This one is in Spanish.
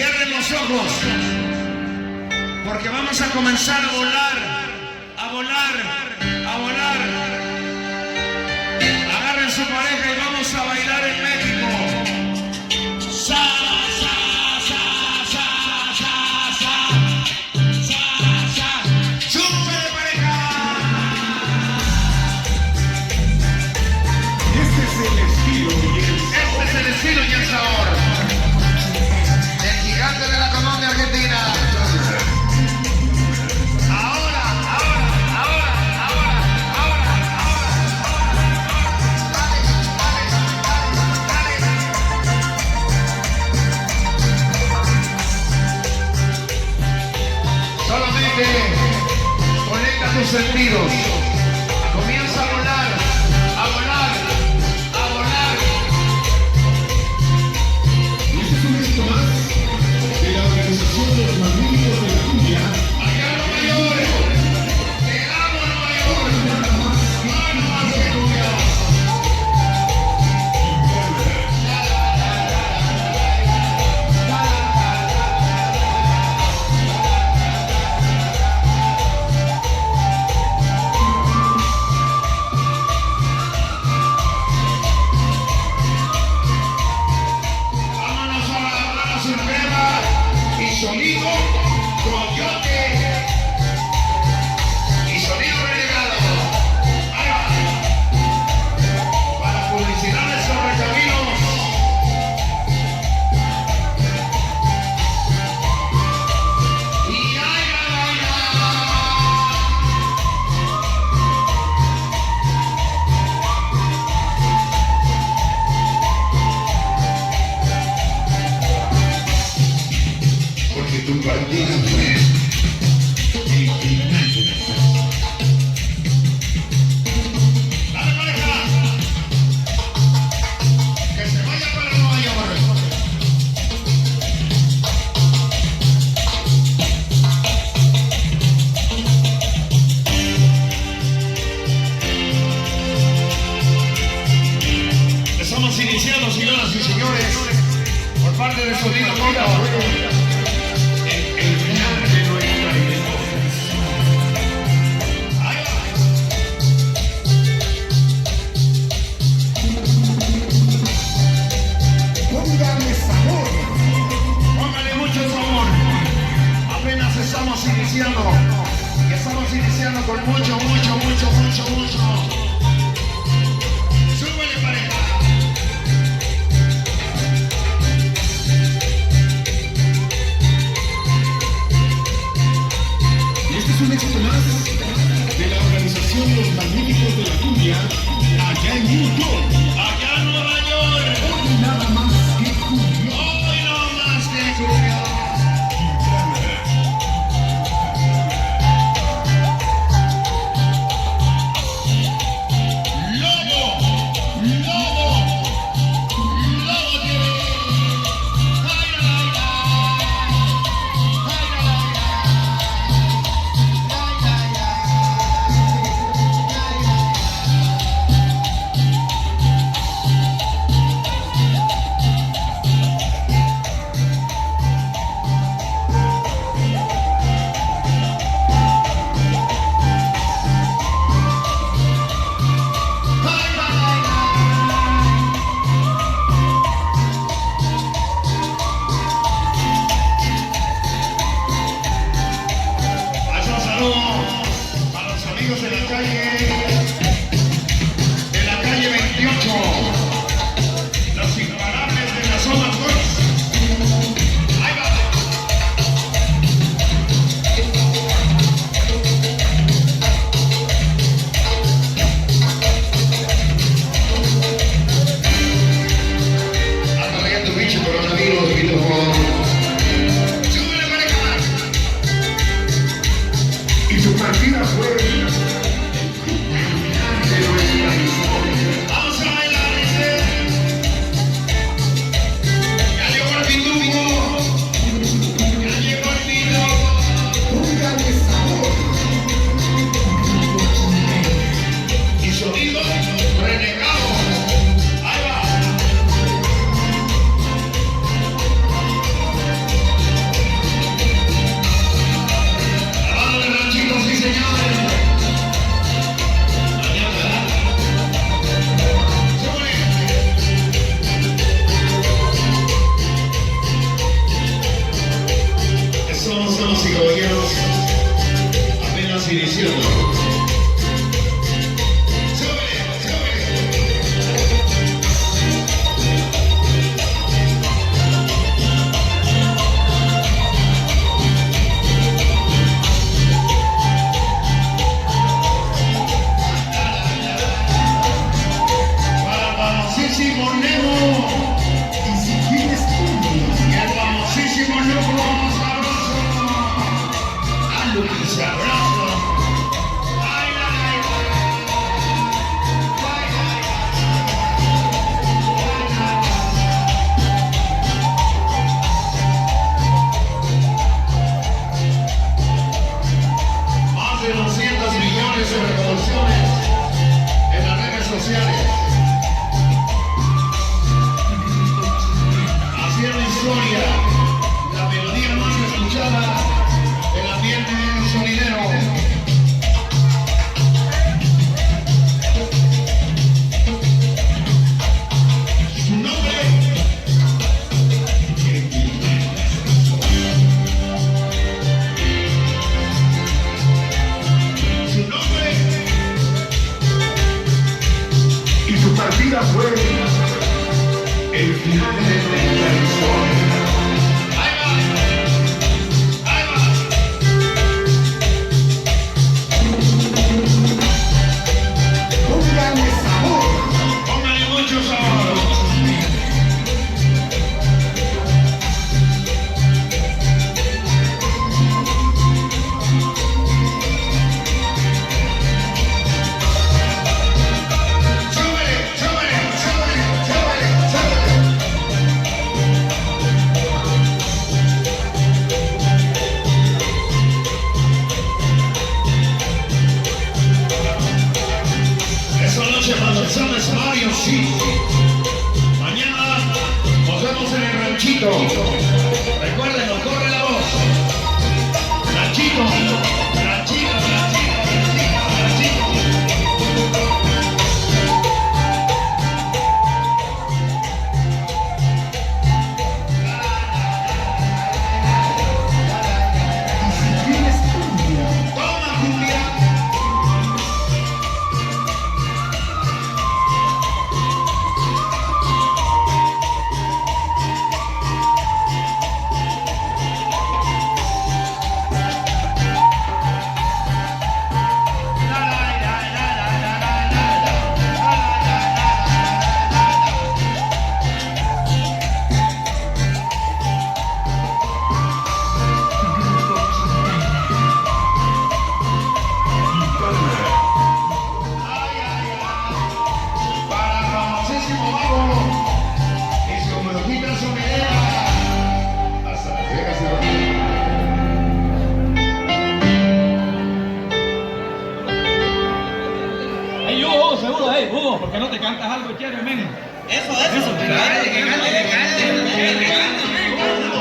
Cierren los ojos, porque vamos a comenzar a volar, a volar, a volar. Agarren su pareja y vamos a bailar en México. Sa, sa, sa, sa, sa, sa, sa, sa. ¡Súbele, pareja! Este es el estilo y el sabor. El gigante de la Colombia Argentina. Ahora. Solamente conecta tus sentidos. Comienza a volar, a volar, a volar. y este es un éxito más de la organización de los magníficos de la cumbia. Allá en Nueva York. Te amo, Nueva York. Mano más que tuya. Vámonos a la suprema y sonido coyote y sonido renegado. Ahí va. Para publicidades sobre caminos. Y ahí va, Porque tu partida fue el final de la fase. dale, pareja. Que se vaya para Nueva York. Estamos iniciando, señoras y señores, por parte de Sonido Coyote. El final de nuestra identidad. Ahí va. Póngale sabor. Póngale mucho sabor. Apenas estamos iniciando. Estamos iniciando con mucho. Súbele, pareja. Y este es un éxito más de la organización de los magníficos de la cumbia allá en New York. Allá en Nueva York. Hoy nada más que cumbia. Hoy no más que cumbia. Ranchito. Recuérdenlo, corre la voz. Ranchito, Ranchito, Ranchito, Ranchito, Ranchito. Toma cumbia. Para famosísimo Mago y su melodita sonidera. Hasta Las Vegas, Hey, Hugo, seguro, hey, Hugo, ¿por qué no te cantas algo chévere, men? Eso, dale, que cante, que cante.